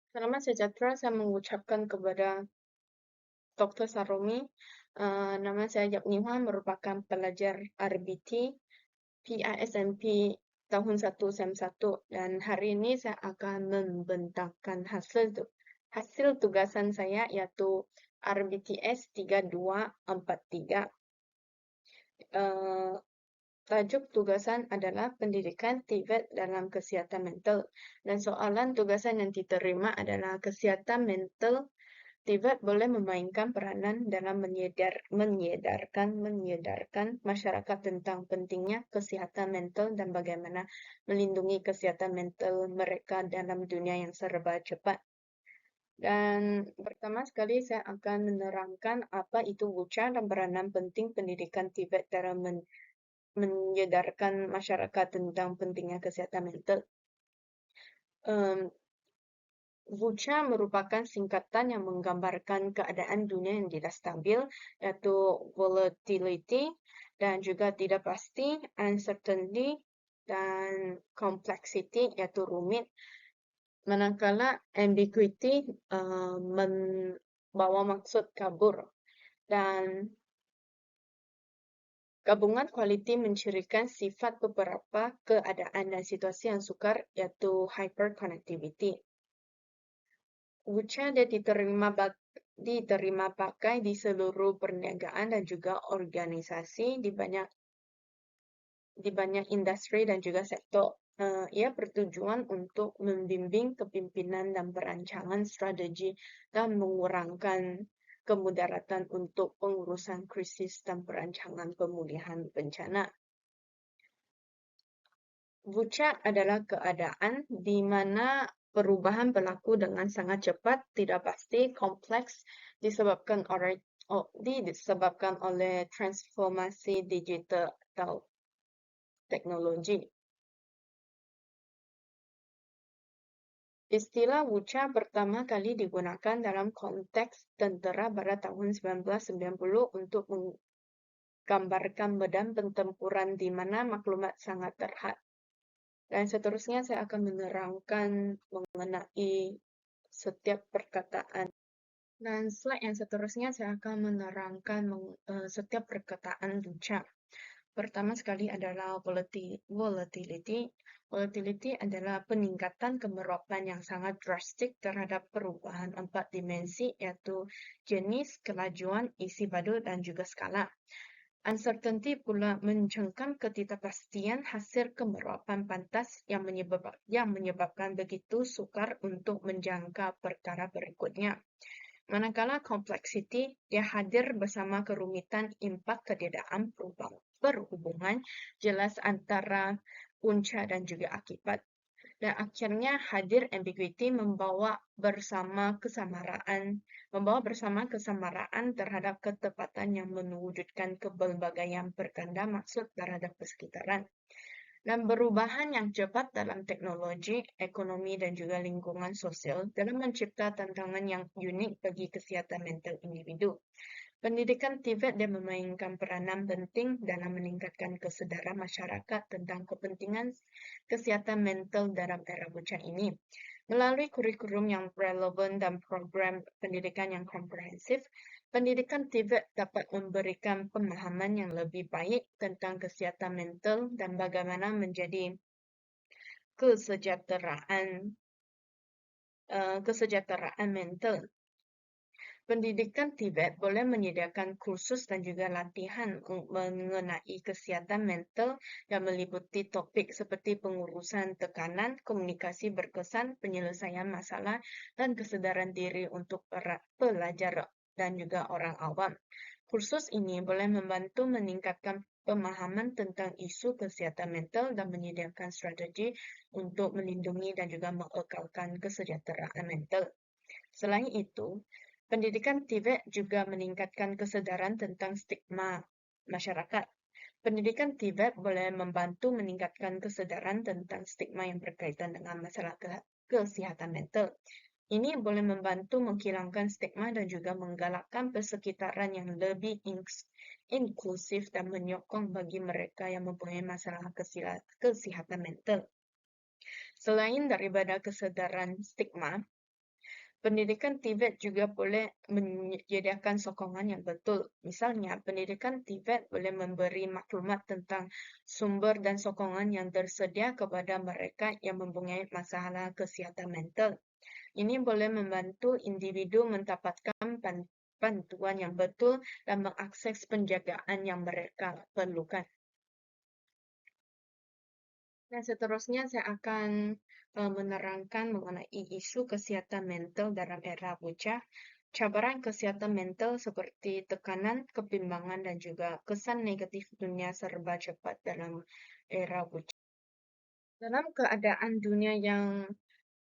Selamat sejahtera, saya mengucapkan kepada Dr. Sarumi. Nama saya Yap Nihwa, merupakan pelajar RBT PISMP tahun 1 SEM 1, dan hari ini saya akan membentangkan hasil tugasan saya, yaitu RBTS 3243. Tajuk tugasan adalah pendidikan TVET dalam kesihatan mental, dan soalan tugasan yang diterima adalah kesihatan mental. TVET boleh memainkan peranan dalam menyedarkan masyarakat tentang pentingnya kesihatan mental dan bagaimana melindungi kesihatan mental mereka dalam dunia yang serba cepat. Dan pertama sekali saya akan menerangkan apa itu WUCA dan peranan penting pendidikan TVET dalam menyedarkan masyarakat tentang pentingnya kesihatan mental. WUCA merupakan singkatan yang menggambarkan keadaan dunia yang tidak stabil, yaitu volatility, dan juga tidak pasti, uncertainty, dan complexity, yaitu rumit. Manakala ambiguity membawa maksud kabur. Dan gabungan quality mencirikan sifat beberapa keadaan dan situasi yang sukar, yaitu hyperconnectivity. WUCA dia diterima pakai di seluruh perniagaan dan juga organisasi di banyak industri dan juga sektor. Ia bertujuan untuk membimbing kepemimpinan dan perancangan strategi dan mengurangkan kemudaratan untuk pengurusan krisis dan perancangan pemulihan bencana. WUCA adalah keadaan di mana perubahan berlaku dengan sangat cepat, tidak pasti, kompleks, disebabkan oleh transformasi digital atau teknologi. Istilah WUCA pertama kali digunakan dalam konteks tentera pada tahun 1990 untuk menggambarkan medan pertempuran di mana maklumat sangat terhad. Dan seterusnya saya akan menerangkan mengenai setiap perkataan. Dan slide yang seterusnya saya akan menerangkan setiap perkataan WUCA. Pertama sekali adalah volatility. Volatility adalah peningkatan kemeropan yang sangat drastik terhadap perubahan 4 dimensi, yaitu jenis, kelajuan, isi badut, dan juga skala. Uncertainty pula mencengkam ketidakpastian hasil kemeropan pantas yang menyebabkan begitu sukar untuk menjangka perkara berikutnya. Manakala complexity, dia hadir bersama kerumitan impak ketiadaan berhubungan jelas antara punca dan juga akibat. Dan akhirnya hadir ambiguity membawa bersama kesamaraan terhadap ketepatan yang mewujudkan kepelbagaian berganda maksud terhadap persekitaran. Dan perubahan yang cepat dalam teknologi, ekonomi, dan juga lingkungan sosial dalam mencipta tantangan yang unik bagi kesehatan mental individu. Pendidikan TVET dia memainkan peranan penting dalam meningkatkan kesedaran masyarakat tentang kepentingan kesehatan mental dalam era WUCA ini. Melalui kurikulum yang relevan dan program pendidikan yang komprehensif, pendidikan TVET dapat memberikan pemahaman yang lebih baik tentang kesehatan mental dan bagaimana menjadi kesejahteraan mental. Pendidikan TVET boleh menyediakan kursus dan juga latihan mengenai kesehatan mental yang meliputi topik seperti pengurusan tekanan, komunikasi berkesan, penyelesaian masalah, dan kesedaran diri untuk pelajar dan juga orang awam. Kursus ini boleh membantu meningkatkan pemahaman tentang isu kesehatan mental dan menyediakan strategi untuk melindungi dan juga mengekalkan kesejahteraan mental. Selain itu, pendidikan TVET juga meningkatkan kesedaran tentang stigma masyarakat. Pendidikan TVET boleh membantu meningkatkan kesedaran tentang stigma yang berkaitan dengan masalah kesehatan mental. Ini boleh membantu menghilangkan stigma dan juga menggalakkan persekitaran yang lebih inklusif dan menyokong bagi mereka yang mempunyai masalah kesehatan mental. Selain daripada kesedaran stigma, Pendidikan TVET juga boleh menyediakan sokongan yang betul. Misalnya, pendidikan TVET boleh memberi maklumat tentang sumber dan sokongan yang tersedia kepada mereka yang mempunyai masalah kesihatan mental. Ini boleh membantu individu mendapatkan bantuan yang betul dan mengakses penjagaan yang mereka perlukan. Dan seterusnya saya akan menerangkan mengenai isu kesihatan mental dalam era bocah. Cabaran kesihatan mental seperti tekanan, kebimbangan, dan juga kesan negatif dunia serba cepat dalam era bocah. Dalam keadaan dunia yang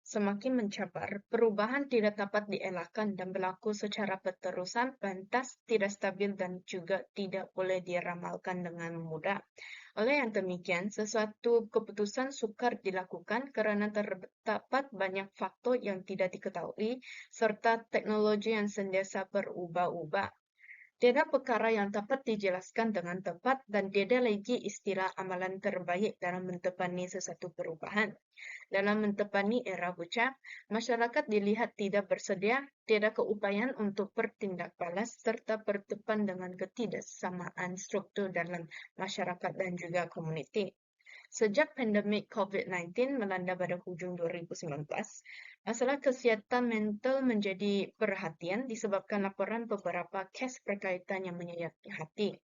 semakin mencabar, perubahan tidak dapat dielakkan dan berlaku secara berterusan, pantas, tidak stabil, dan juga tidak boleh diramalkan dengan mudah. Oleh yang demikian, sesuatu keputusan sukar dilakukan karena terdapat banyak faktor yang tidak diketahui, serta teknologi yang sentiasa berubah-ubah. Tiada perkara yang dapat dijelaskan dengan tepat dan tiada lagi istilah amalan terbaik dalam mentepani sesuatu perubahan. Dalam mentepani era bocah, masyarakat dilihat tidak bersedia, tiada keupayaan untuk bertindak balas, serta berdepan dengan ketidaksamaan struktur dalam masyarakat dan juga komuniti. Sejak pandemik COVID-19 melanda pada hujung 2019, masalah kesihatan mental menjadi perhatian disebabkan laporan beberapa kes berkaitan yang menyayat hati.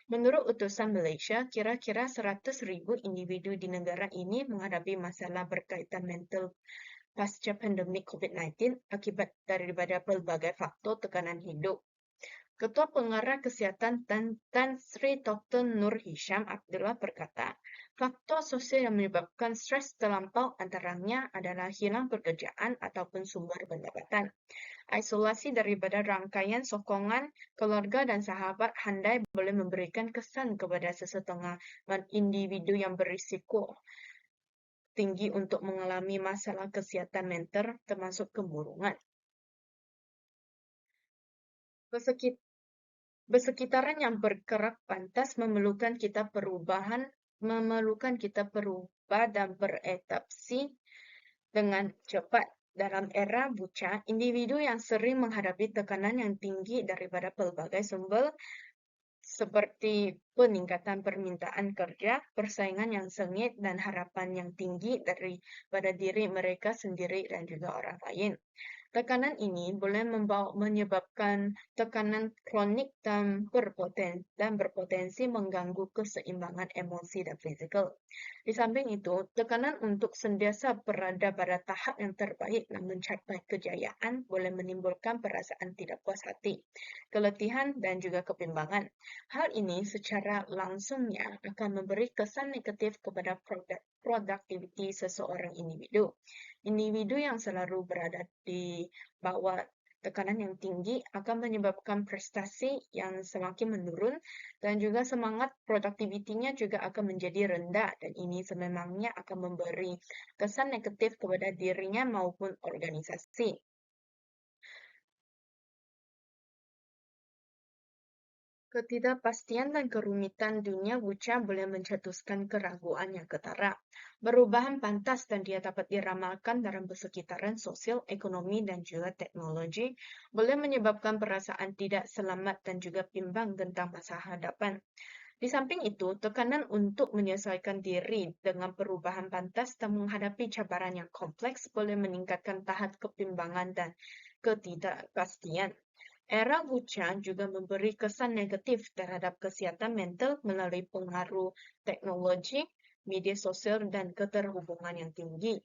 Menurut utusan Malaysia, kira-kira 100,000 individu di negara ini menghadapi masalah berkaitan mental pasca pandemik COVID-19 akibat daripada pelbagai faktor tekanan hidup. Ketua Pengarah Kesihatan Tan Sri Dr. Nur Hisham Abdullah berkata, faktor sosial yang menyebabkan stres terlampau antaranya adalah hilang pekerjaan ataupun sumber pendapatan. Isolasi daripada rangkaian sokongan keluarga dan sahabat handai boleh memberikan kesan kepada sesetengah individu yang berisiko tinggi untuk mengalami masalah kesihatan mental termasuk kemurungan. Bersekitaran yang bergerak pantas memerlukan kita berubah dan beradaptasi dengan cepat. Dalam era bocah, individu yang sering menghadapi tekanan yang tinggi daripada pelbagai sumber seperti peningkatan permintaan kerja, persaingan yang sengit, dan harapan yang tinggi daripada diri mereka sendiri dan juga orang lain. Tekanan ini boleh menyebabkan tekanan kronik dan berpotensi mengganggu keseimbangan emosi dan fizikal. Di samping itu, tekanan untuk sentiasa berada pada tahap yang terbaik dan mencapai kejayaan boleh menimbulkan perasaan tidak puas hati, keletihan, dan juga kebimbangan. Hal ini secara langsungnya akan memberi kesan negatif kepada produktiviti seseorang individu. Individu yang selalu berada di bawah tekanan yang tinggi akan menyebabkan prestasi yang semakin menurun dan juga semangat produktivitinya juga akan menjadi rendah dan ini sememangnya akan memberi kesan negatif kepada dirinya maupun organisasi. Ketidakpastian dan kerumitan dunia bocah boleh mencetuskan keraguan yang ketara. Perubahan pantas dan dia dapat diramalkan dalam persekitaran sosial, ekonomi, dan juga teknologi, boleh menyebabkan perasaan tidak selamat dan juga bimbang tentang masa hadapan. Di samping itu, tekanan untuk menyesuaikan diri dengan perubahan pantas dan menghadapi cabaran yang kompleks boleh meningkatkan tahap kebimbangan dan ketidakpastian. Era bocah juga memberi kesan negatif terhadap kesehatan mental melalui pengaruh teknologi, media sosial, dan keterhubungan yang tinggi.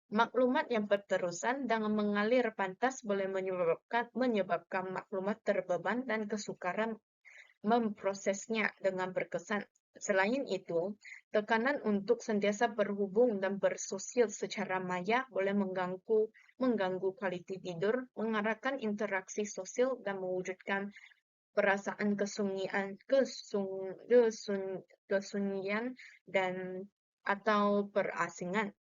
Maklumat yang berterusan dan mengalir pantas boleh menyebabkan maklumat terbeban dan kesukaran memprosesnya dengan berkesan. Selain itu, tekanan untuk sentiasa berhubung dan bersosial secara maya boleh mengganggu kualitas tidur, mengarahkan interaksi sosial dan mewujudkan perasaan kesunyian dan atau perasingan.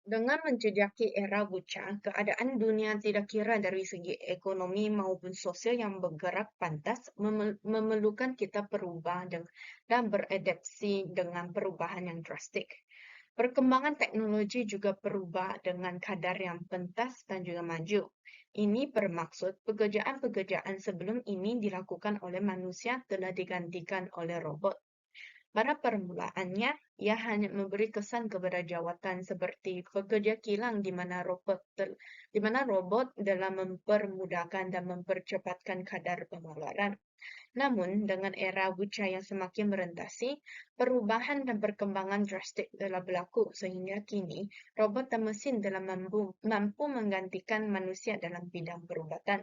Dengan menjejaki era bocah, keadaan dunia tidak kira dari segi ekonomi maupun sosial yang bergerak pantas memerlukan kita berubah dan beradaptasi dengan perubahan yang drastik. Perkembangan teknologi juga berubah dengan kadar yang pentas dan juga maju. Ini bermaksud pekerjaan-pekerjaan sebelum ini dilakukan oleh manusia telah digantikan oleh robot. Pada permulaannya, ia hanya memberi kesan kepada jawatan seperti pekerja kilang di mana robot dalam mempermudahkan dan mempercepatkan kadar pengeluaran. Namun, dengan era buca yang semakin merentasi, perubahan dan perkembangan drastik telah berlaku sehingga kini robot dan mesin telah mampu menggantikan manusia dalam bidang perubatan.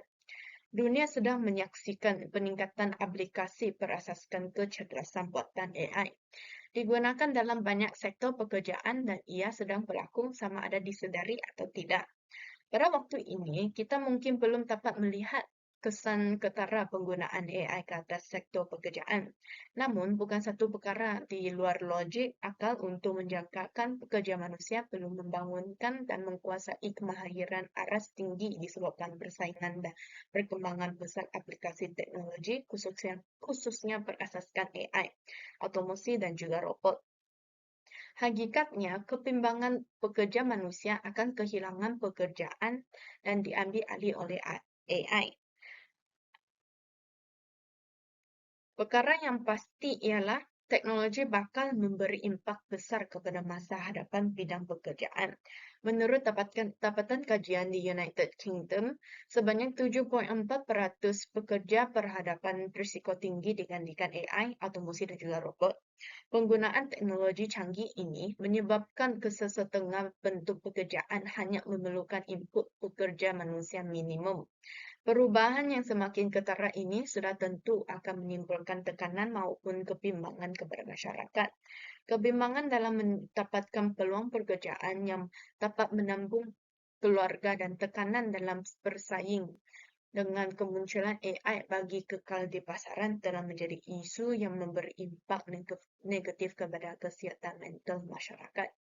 Dunia sedang menyaksikan peningkatan aplikasi berasaskan kecerdasan buatan AI. Digunakan dalam banyak sektor pekerjaan dan ia sedang berlaku sama ada disedari atau tidak. Pada waktu ini, kita mungkin belum dapat melihat kesan ketara penggunaan AI ke atas sektor pekerjaan. Namun, bukan satu perkara di luar logik akal untuk menjangkakan pekerja manusia perlu membangunkan dan menguasai kemahiran aras tinggi disebabkan persaingan dan perkembangan besar aplikasi teknologi khususnya berasaskan AI, otomasi dan juga robot. Hakikatnya, kebimbangan pekerja manusia akan kehilangan pekerjaan dan diambil alih oleh AI. Perkara yang pasti ialah teknologi bakal memberi impak besar kepada masa hadapan bidang pekerjaan. Menurut dapatan kajian di United Kingdom, sebanyak 7,4% pekerja berhadapan risiko tinggi digantikan AI, otomasi dan juga robot. Penggunaan teknologi canggih ini menyebabkan kesesetengah bentuk pekerjaan hanya memerlukan input pekerja manusia minimum. Perubahan yang semakin ketara ini sudah tentu akan menimbulkan tekanan maupun kebimbangan kepada masyarakat. Kebimbangan dalam mendapatkan peluang pekerjaan yang dapat menambung keluarga dan tekanan dalam bersaing dengan kemunculan AI bagi kekal di pasaran telah menjadi isu yang memberi impak negatif kepada kesihatan mental masyarakat.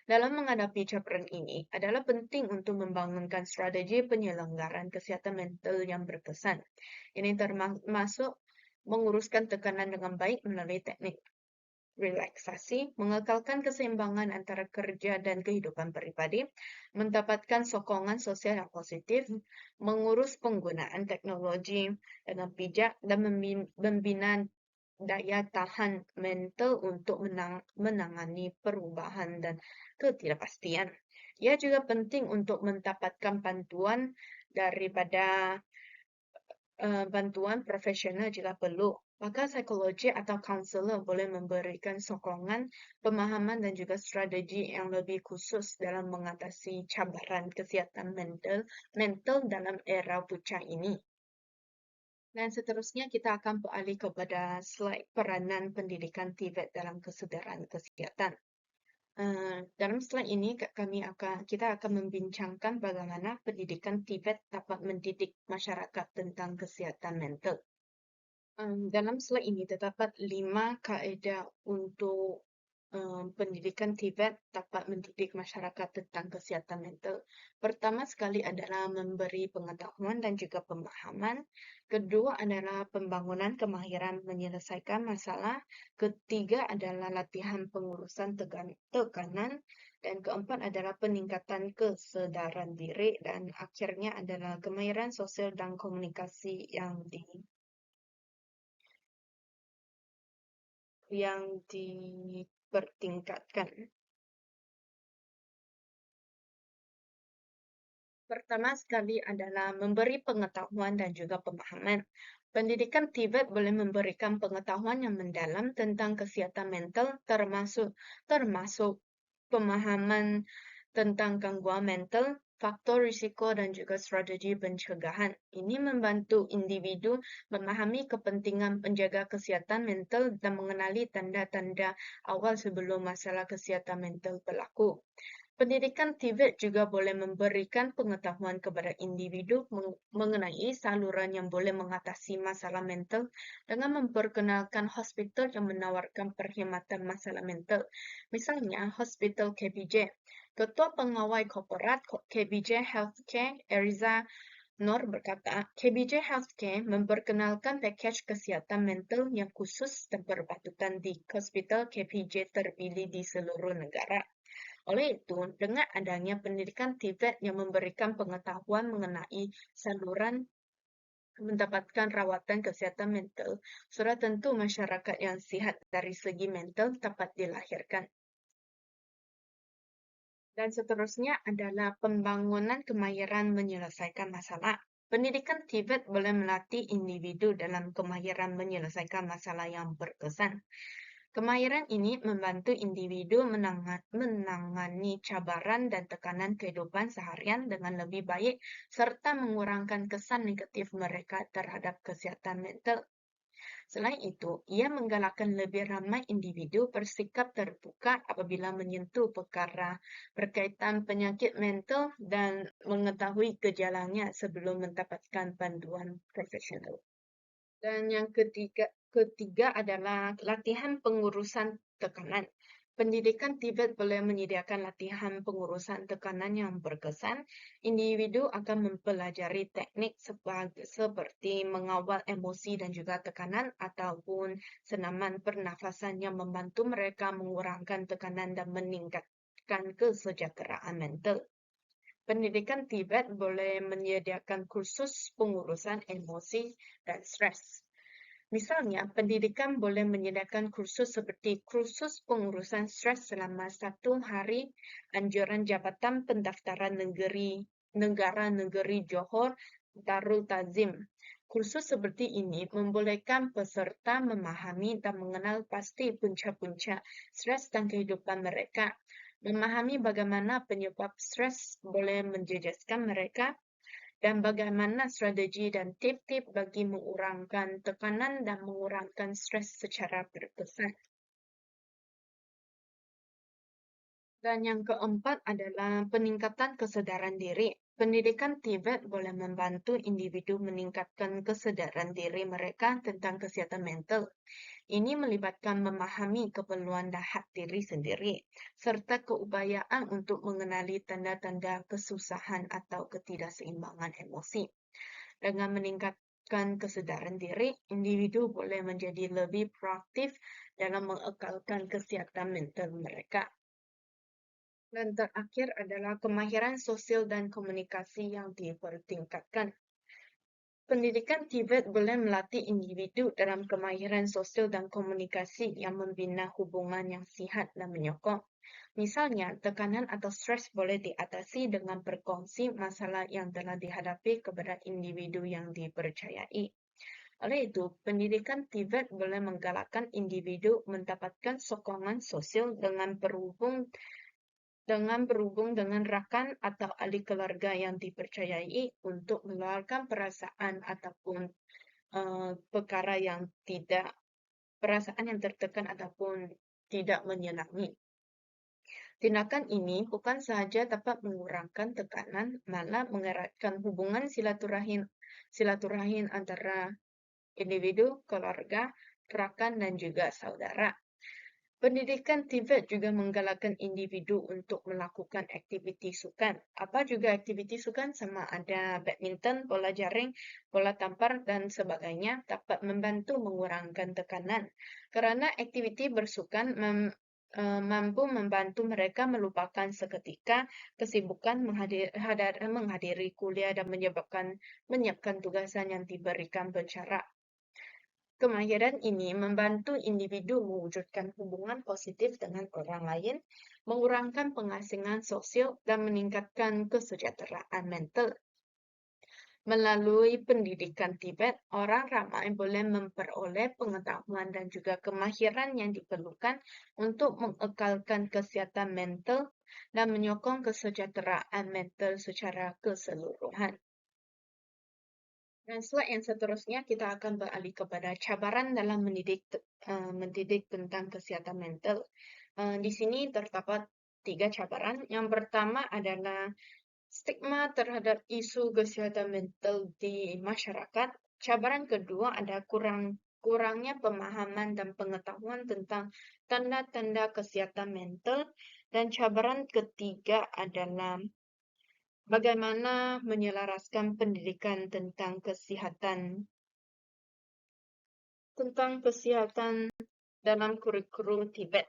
Dalam menghadapi cabaran ini, adalah penting untuk membangunkan strategi penyelenggaraan kesihatan mental yang berkesan. Ini termasuk menguruskan tekanan dengan baik melalui teknik relaksasi, mengekalkan keseimbangan antara kerja dan kehidupan pribadi, mendapatkan sokongan sosial yang positif, mengurus penggunaan teknologi dengan bijak, dan membina daya tahan mental untuk menangani perubahan dan ketidakpastian. Ia juga penting untuk mendapatkan bantuan profesional jika perlu. Maka psikologi atau konselor boleh memberikan sokongan, pemahaman dan juga strategi yang lebih khusus dalam mengatasi cabaran kesihatan mental dalam era buca ini. Dan seterusnya kita akan beralih kepada slide peranan pendidikan TVET dalam kesedaran kesehatan. Dalam slide ini kita akan membincangkan bagaimana pendidikan TVET dapat mendidik masyarakat tentang kesehatan mental. Dalam slide ini terdapat 5 kaedah untuk pendidikan TVET dapat mendidik masyarakat tentang kesihatan mental. Pertama sekali adalah memberi pengetahuan dan juga pemahaman. Kedua adalah pembangunan kemahiran menyelesaikan masalah. Ketiga adalah latihan pengurusan tekanan. Dan keempat adalah peningkatan kesedaran diri. Dan akhirnya adalah kemahiran sosial dan komunikasi yang dipertingkatkan. Pertama sekali adalah memberi pengetahuan dan juga pemahaman. Pendidikan TVET boleh memberikan pengetahuan yang mendalam tentang kesehatan mental termasuk pemahaman tentang gangguan mental, faktor risiko dan juga strategi pencegahan. Ini membantu individu memahami kepentingan menjaga kesihatan mental dan mengenali tanda-tanda awal sebelum masalah kesihatan mental berlaku. Pendidikan TVET juga boleh memberikan pengetahuan kepada individu mengenai saluran yang boleh mengatasi masalah mental dengan memperkenalkan hospital yang menawarkan perkhidmatan masalah mental. Misalnya, Hospital KBJ. Ketua Pengawal Korporat KBJ Healthcare, Eriza Nur berkata, KBJ Healthcare memperkenalkan pakej kesihatan mental yang khusus dan berpatutan di hospital KPJ terpilih di seluruh negara. Oleh itu, dengan adanya pendidikan TVET yang memberikan pengetahuan mengenai saluran mendapatkan rawatan kesihatan mental, sudah tentu masyarakat yang sihat dari segi mental dapat dilahirkan. Dan seterusnya adalah pembangunan kemahiran menyelesaikan masalah. Pendidikan TVET boleh melatih individu dalam kemahiran menyelesaikan masalah yang berkesan. Kemahiran ini membantu individu menangani cabaran dan tekanan kehidupan seharian dengan lebih baik serta mengurangkan kesan negatif mereka terhadap kesehatan mental. Selain itu, ia menggalakkan lebih ramai individu bersikap terbuka apabila menyentuh perkara berkaitan penyakit mental dan mengetahui gejalanya sebelum mendapatkan bantuan profesional. Dan yang ketiga adalah latihan pengurusan tekanan. Pendidikan TVET boleh menyediakan latihan pengurusan tekanan yang berkesan. Individu akan mempelajari teknik seperti mengawal emosi dan juga tekanan ataupun senaman pernafasan yang membantu mereka mengurangkan tekanan dan meningkatkan kesejahteraan mental. Pendidikan TVET boleh menyediakan kursus pengurusan emosi dan stres. Misalnya, pendidikan boleh menyediakan kursus seperti kursus pengurusan stres selama 1 hari anjuran Jabatan Pendaftaran Negara-Negeri Johor Darul Ta'zim. Kursus seperti ini membolehkan peserta memahami dan mengenal pasti punca-punca stres dan kehidupan mereka, memahami bagaimana penyebab stres boleh menjejaskan mereka, dan bagaimana strategi dan tip-tip bagi mengurangkan tekanan dan mengurangkan stres secara berkesan. Dan yang keempat adalah peningkatan kesedaran diri. Pendidikan TVET boleh membantu individu meningkatkan kesedaran diri mereka tentang kesehatan mental. Ini melibatkan memahami keperluan dan hak diri sendiri, serta keupayaan untuk mengenali tanda-tanda kesusahan atau ketidakseimbangan emosi. Dengan meningkatkan kesedaran diri, individu boleh menjadi lebih proaktif dalam mengekalkan kesihatan mental mereka. Dan terakhir adalah kemahiran sosial dan komunikasi yang dipertingkatkan. Pendidikan TVET boleh melatih individu dalam kemahiran sosial dan komunikasi yang membina hubungan yang sihat dan menyokong. Misalnya, tekanan atau stres boleh diatasi dengan berkongsi masalah yang telah dihadapi kepada individu yang dipercayai. Oleh itu, pendidikan TVET boleh menggalakkan individu mendapatkan sokongan sosial berhubung dengan rakan atau ahli keluarga yang dipercayai untuk meluapkan perasaan ataupun perasaan yang tertekan ataupun tidak menyenangi. Tindakan ini bukan sahaja dapat mengurangkan tekanan, malah mengeratkan hubungan silaturahim antara individu, keluarga, rakan, dan juga saudara. Pendidikan TVET juga menggalakkan individu untuk melakukan aktiviti sukan. Apa juga aktiviti sukan? Sama ada badminton, bola jaring, bola tampar, dan sebagainya dapat membantu mengurangkan tekanan. Karena aktiviti bersukan mampu membantu mereka melupakan seketika kesibukan menghadiri kuliah dan menyiapkan tugasan yang diberikan pencara. Kemahiran ini membantu individu mewujudkan hubungan positif dengan orang lain, mengurangkan pengasingan sosial, dan meningkatkan kesejahteraan mental. Melalui pendidikan TVET, orang ramai boleh memperoleh pengetahuan dan juga kemahiran yang diperlukan untuk mengekalkan kesehatan mental dan menyokong kesejahteraan mental secara keseluruhan. Dan slide yang seterusnya kita akan beralih kepada cabaran dalam mendidik tentang kesihatan mental. Di sini terdapat 3 cabaran. Yang pertama adalah stigma terhadap isu kesihatan mental di masyarakat. Cabaran kedua ada kurangnya pemahaman dan pengetahuan tentang tanda-tanda kesihatan mental. Dan cabaran ketiga adalah Bagaimana menyelaraskan pendidikan tentang kesihatan dalam kurikulum Tibet?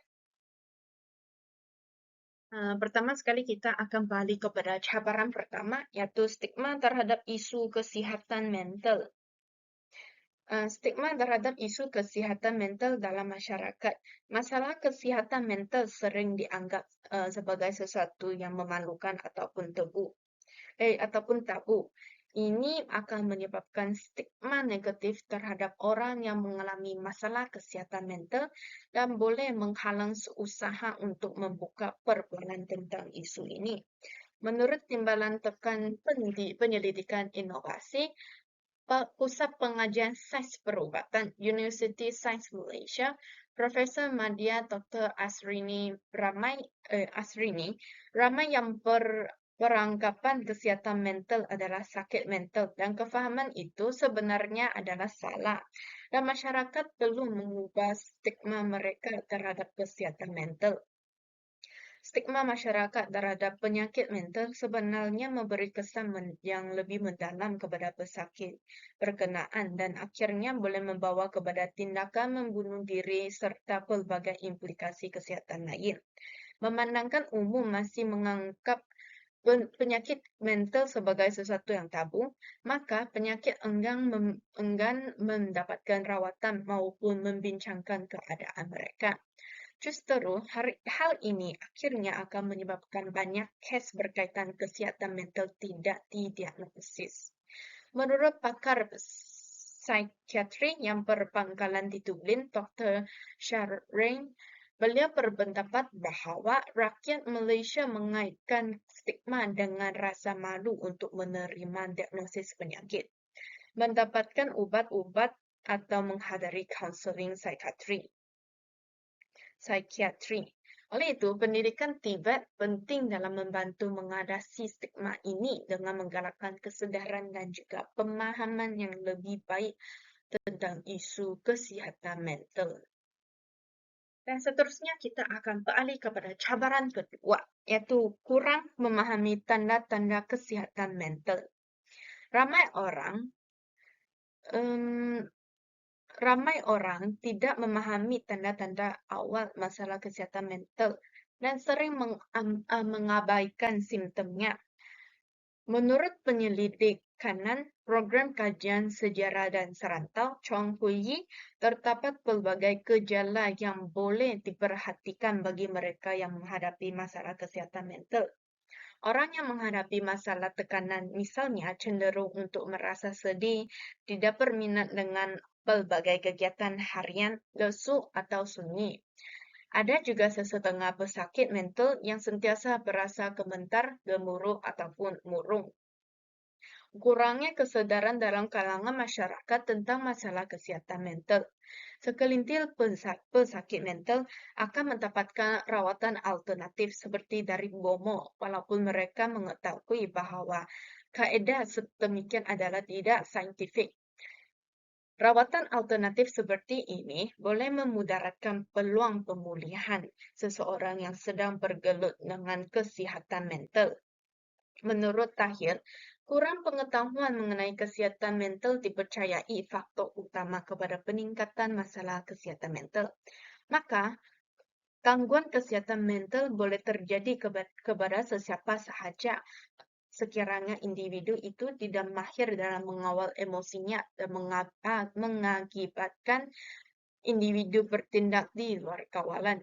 Pertama sekali kita akan balik kepada cabaran pertama, yaitu stigma terhadap isu kesihatan mental. Stigma terhadap isu kesihatan mental dalam masyarakat. Masalah kesihatan mental sering dianggap sebagai sesuatu yang memalukan ataupun tabu. Ini akan menyebabkan stigma negatif terhadap orang yang mengalami masalah kesihatan mental dan boleh menghalang usaha untuk membuka perbualan tentang isu ini. Menurut Timbalan Tekan Penyelidikan Inovasi, Pusat Pengajian Sains Perubatan University Sains Malaysia, Profesor Madya Dr. Ramai yang beranggapan kesihatan mental adalah sakit mental dan kefahaman itu sebenarnya adalah salah. Dan masyarakat perlu mengubah stigma mereka terhadap kesihatan mental. Stigma masyarakat terhadap penyakit mental sebenarnya memberi kesan yang lebih mendalam kepada pesakit berkenaan dan akhirnya boleh membawa kepada tindakan membunuh diri serta pelbagai implikasi kesihatan lain. Memandangkan umum masih menganggap penyakit mental sebagai sesuatu yang tabu, maka penyakit enggan mendapatkan rawatan maupun membincangkan keadaan mereka. Justru hal ini akhirnya akan menyebabkan banyak kes berkaitan kesihatan mental tidak didiagnosis. Menurut pakar psikiatri yang berpangkalan di Dublin, Dr. Sharain, beliau berpendapat bahawa rakyat Malaysia mengaitkan stigma dengan rasa malu untuk menerima diagnosis penyakit, mendapatkan ubat-ubat atau menghadiri kaunseling psikiatri. Oleh itu, pendidikan Tibet penting dalam membantu mengatasi stigma ini dengan menggalakkan kesedaran dan juga pemahaman yang lebih baik tentang isu kesihatan mental. Dan seterusnya kita akan beralih kepada cabaran kedua, iaitu kurang memahami tanda-tanda kesihatan mental. Ramai orang tidak memahami tanda-tanda awal masalah kesihatan mental dan sering mengabaikan simptomnya. Menurut penyelidik kanan Program Kajian Sejarah dan Serantau, Chong Hui, terdapat pelbagai gejala yang boleh diperhatikan bagi mereka yang menghadapi masalah kesihatan mental. Orang yang menghadapi masalah tekanan misalnya cenderung untuk merasa sedih, tidak berminat dengan pelbagai kegiatan harian, lesu atau sunyi. Ada juga sesetengah pesakit mental yang sentiasa berasa gemetar, gemuruh ataupun murung. Kurangnya kesedaran dalam kalangan masyarakat tentang masalah kesihatan mental. Segelintir pesakit mental akan mendapatkan rawatan alternatif seperti dari BOMO, walaupun mereka mengetahui bahawa kaedah sedemikian adalah tidak saintifik. Rawatan alternatif seperti ini boleh memudaratkan peluang pemulihan seseorang yang sedang bergelut dengan kesihatan mental. Menurut Tahir, kurang pengetahuan mengenai kesihatan mental dipercayai faktor utama kepada peningkatan masalah kesihatan mental. Maka, gangguan kesihatan mental boleh terjadi kepada sesiapa sahaja sekiranya individu itu tidak mahir dalam mengawal emosinya dan mengakibatkan individu bertindak di luar kawalan.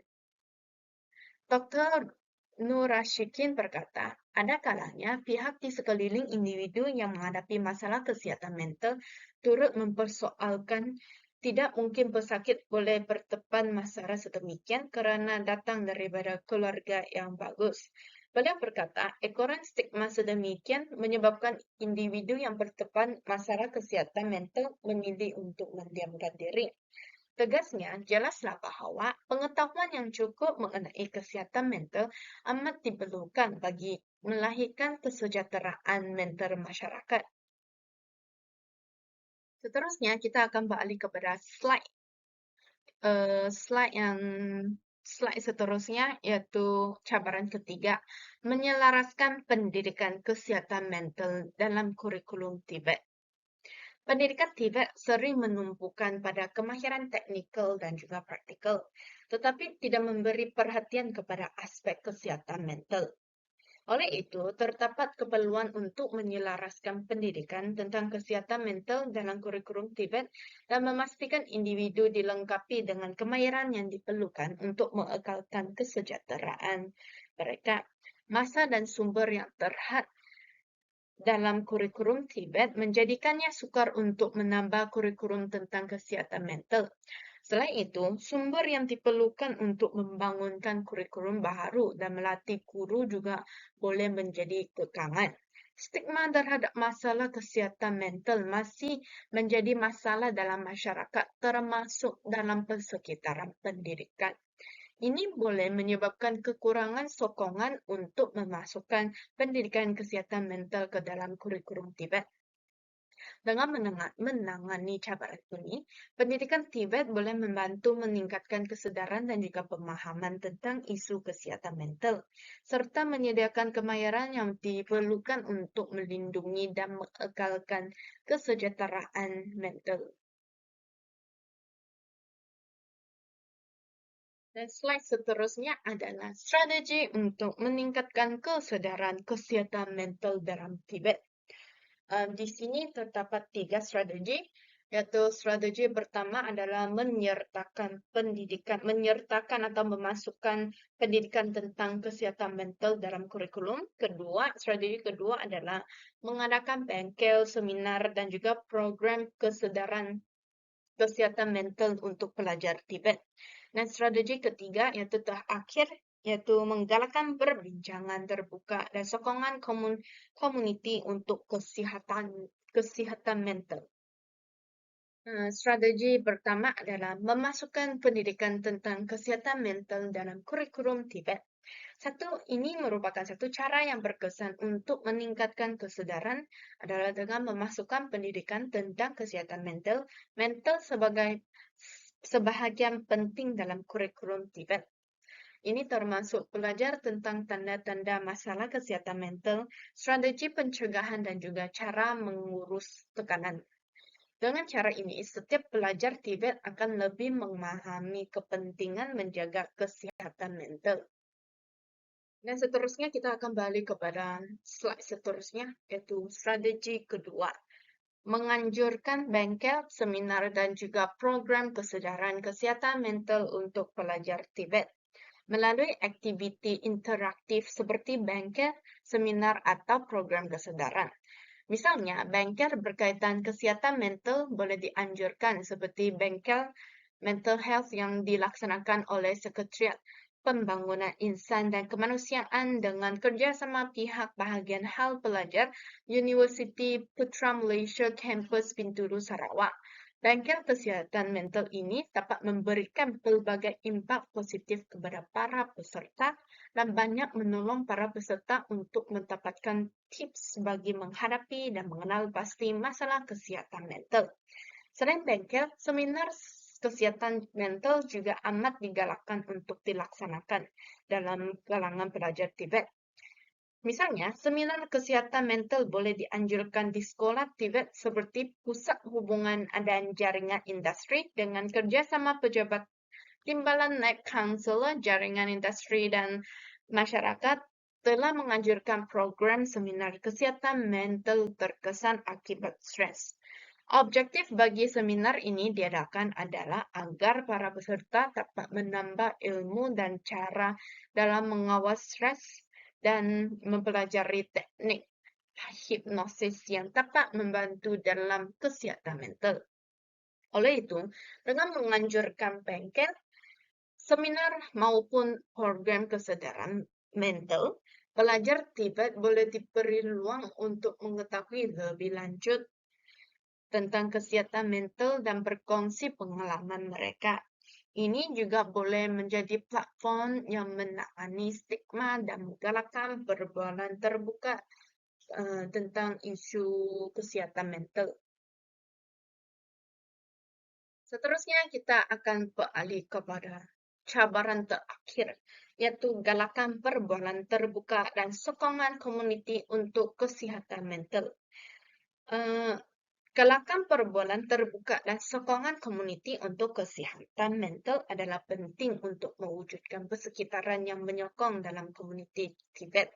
Dr. Nur Rashikin berkata, ada kalanya pihak di sekeliling individu yang menghadapi masalah kesihatan mental turut mempersoalkan tidak mungkin pesakit boleh bertepan masalah sedemikian kerana datang daripada keluarga yang bagus. Beliau berkata, ekoran stigma sedemikian menyebabkan individu yang bertepan masalah kesihatan mental memilih untuk mendiamkan diri. Tegasnya, jelaslah bahawa pengetahuan yang cukup mengenai kesihatan mental amat diperlukan bagi melahirkan kesejahteraan mental masyarakat. Seterusnya, kita akan beralih kepada slide yang slide seterusnya yaitu cabaran ketiga, menyelaraskan pendidikan kesehatan mental dalam kurikulum Tibet. Pendidikan Tibet sering menumpukan pada kemahiran teknikal dan juga praktikal, tetapi tidak memberi perhatian kepada aspek kesehatan mental. Oleh itu, terdapat keperluan untuk menyelaraskan pendidikan tentang kesehatan mental dalam kurikulum Tibet dan memastikan individu dilengkapi dengan kemahiran yang diperlukan untuk mengekalkan kesejahteraan mereka. Masa dan sumber yang terhad dalam kurikulum Tibet menjadikannya sukar untuk menambah kurikulum tentang kesehatan mental. Selain itu, sumber yang diperlukan untuk membangunkan kurikulum baru dan melatih guru juga boleh menjadi kekangan. Stigma terhadap masalah kesehatan mental masih menjadi masalah dalam masyarakat, termasuk dalam persekitaran pendidikan. Ini boleh menyebabkan kekurangan sokongan untuk memasukkan pendidikan kesehatan mental ke dalam kurikulum Tibet. Dengan menangani cabaran ini, pendidikan Tibet boleh membantu meningkatkan kesedaran dan juga pemahaman tentang isu kesehatan mental, serta menyediakan kemahiran yang diperlukan untuk melindungi dan mengekalkan kesejahteraan mental. Dan slide seterusnya adalah strategi untuk meningkatkan kesedaran kesehatan mental dalam Tibet. Di sini terdapat 3 strategi, yaitu strategi pertama adalah menyertakan atau memasukkan pendidikan tentang kesehatan mental dalam kurikulum. Strategi kedua adalah mengadakan bengkel, seminar, dan juga program kesedaran kesehatan mental untuk pelajar Tibet. Dan strategi ketiga yaitu terakhir yaitu menggalakkan perbincangan terbuka dan sokongan community untuk kesehatan mental. Strategi pertama adalah memasukkan pendidikan tentang kesehatan mental dalam kurikulum Tibet. Ini merupakan satu cara yang berkesan untuk meningkatkan kesedaran adalah dengan memasukkan pendidikan tentang kesehatan mental sebagai sebahagian penting dalam kurikulum Tibet. Ini termasuk belajar tentang tanda-tanda masalah kesehatan mental, strategi pencegahan, dan juga cara mengurus tekanan. Dengan cara ini, setiap pelajar Tibet akan lebih memahami kepentingan menjaga kesehatan mental. Dan seterusnya kita akan balik kepada slide seterusnya, yaitu strategi kedua. Menganjurkan bengkel, seminar, dan juga program kesedaran kesehatan mental untuk pelajar Tibet. Melalui aktiviti interaktif seperti bengkel, seminar, atau program kesedaran. Misalnya, bengkel berkaitan kesehatan mental boleh dianjurkan seperti bengkel mental health yang dilaksanakan oleh Sekretariat Pembangunan Insan dan Kemanusiaan dengan kerjasama pihak bahagian hal pelajar Universiti Putra Malaysia Kampus Bintulu Sarawak. Bengkel kesehatan mental ini dapat memberikan pelbagai impak positif kepada para peserta dan banyak menolong para peserta untuk mendapatkan tips bagi menghadapi dan mengenal pasti masalah kesehatan mental. Selain bengkel, seminar kesehatan mental juga amat digalakkan untuk dilaksanakan dalam kalangan pelajar Tibet. Misalnya, seminar kesehatan mental boleh dianjurkan di sekolah Tibet seperti Pusat Hubungan dan Jaringan Industri dengan kerjasama pejabat Timbalan Naib Counselor Jaringan Industri dan Masyarakat telah menganjurkan program seminar kesehatan mental terkesan akibat stres. Objektif bagi seminar ini diadakan adalah agar para peserta dapat menambah ilmu dan cara dalam mengawas stres dan mempelajari teknik hipnosis yang dapat membantu dalam kesehatan mental. Oleh itu, dengan menganjurkan bengkel, seminar maupun program kesedaran mental, pelajar Tibet boleh diberi ruang untuk mengetahui lebih lanjut tentang kesehatan mental dan berkongsi pengalaman mereka. Ini juga boleh menjadi platform yang menangani stigma dan menggalakkan perbualan terbuka tentang isu kesehatan mental. Seterusnya kita akan beralih kepada cabaran terakhir, yaitu galakan perbualan terbuka dan sokongan komuniti untuk kesihatan mental. Galakan perbualan terbuka dan sokongan komuniti untuk kesihatan mental adalah penting untuk mewujudkan persekitaran yang menyokong dalam komuniti Tibet.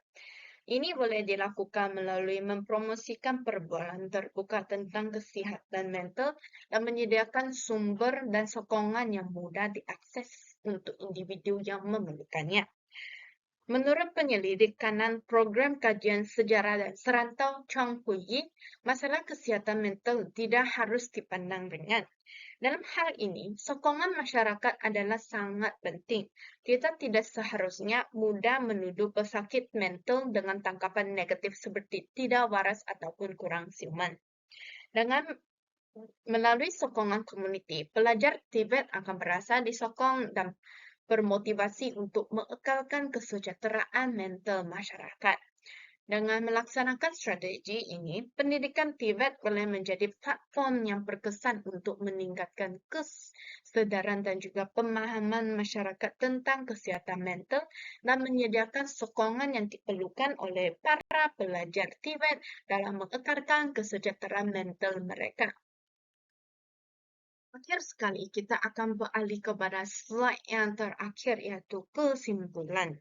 Ini boleh dilakukan melalui mempromosikan perbualan terbuka tentang kesihatan mental dan menyediakan sumber dan sokongan yang mudah diakses untuk individu yang memerlukannya. Menurut penyelidik kanan program kajian sejarah dan serantau Chong Hui, masalah kesihatan mental tidak harus dipandang ringan. Dalam hal ini, sokongan masyarakat adalah sangat penting. Kita tidak seharusnya mudah menuduh pesakit mental dengan tangkapan negatif seperti tidak waras ataupun kurang siuman. Dengan melalui sokongan komuniti, pelajar Tibet akan merasa disokong dan bermotivasi untuk mengekalkan kesejahteraan mental masyarakat. Dengan melaksanakan strategi ini, pendidikan Tibet boleh menjadi platform yang berkesan untuk meningkatkan kesadaran dan juga pemahaman masyarakat tentang kesehatan mental dan menyediakan sokongan yang diperlukan oleh para pelajar Tibet dalam mengekalkan kesejahteraan mental mereka. Akhir sekali, kita akan beralih kepada slide yang terakhir, yaitu kesimpulan.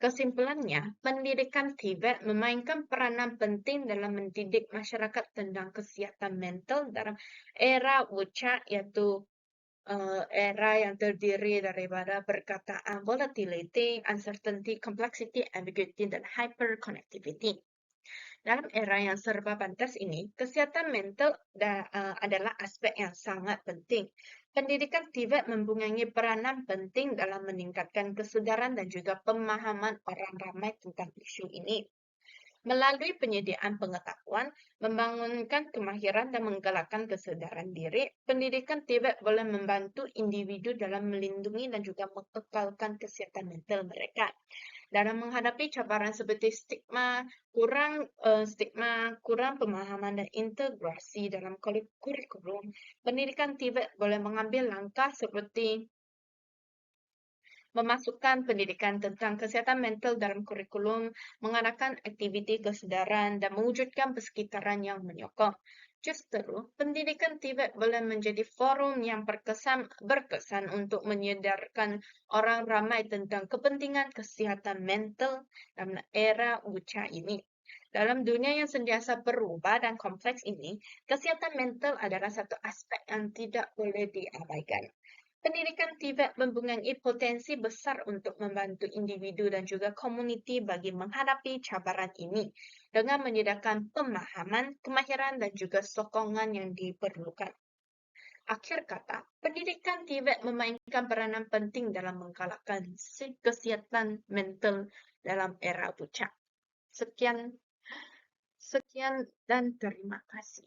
Kesimpulannya, pendidikan Tibet memainkan peranan penting dalam mendidik masyarakat tentang kesehatan mental dalam era Wucha, yaitu era yang terdiri daripada perkataan volatility, uncertainty, complexity, ambiguity, dan hyperconnectivity. Dalam era yang serba pantas ini, kesehatan mental adalah aspek yang sangat penting. Pendidikan Tibet mempunyai peranan penting dalam meningkatkan kesedaran dan juga pemahaman orang ramai tentang isu ini. Melalui penyediaan pengetahuan, membangunkan kemahiran dan menggalakkan kesedaran diri, pendidikan Tibet boleh membantu individu dalam melindungi dan juga mengekalkan kesehatan mental mereka. Dalam menghadapi cabaran seperti stigma, kurang pemahaman dan integrasi dalam kurikulum, pendidikan Tibet boleh mengambil langkah seperti memasukkan pendidikan tentang kesehatan mental dalam kurikulum, mengadakan aktiviti kesedaran, dan mewujudkan persekitaran yang menyokong. Justru, pendidikan Tibet boleh menjadi forum yang berkesan untuk menyedarkan orang ramai tentang kepentingan kesehatan mental dalam era Wucha ini. Dalam dunia yang sentiasa berubah dan kompleks ini, kesehatan mental adalah satu aspek yang tidak boleh diabaikan. Pendidikan Tibet mempunyai potensi besar untuk membantu individu dan juga komuniti bagi menghadapi cabaran ini dengan menyediakan pemahaman, kemahiran, dan juga sokongan yang diperlukan. Akhir kata, pendidikan Tibet memainkan peranan penting dalam menggalakkan kesehatan mental dalam era Wucha. Sekian dan terima kasih.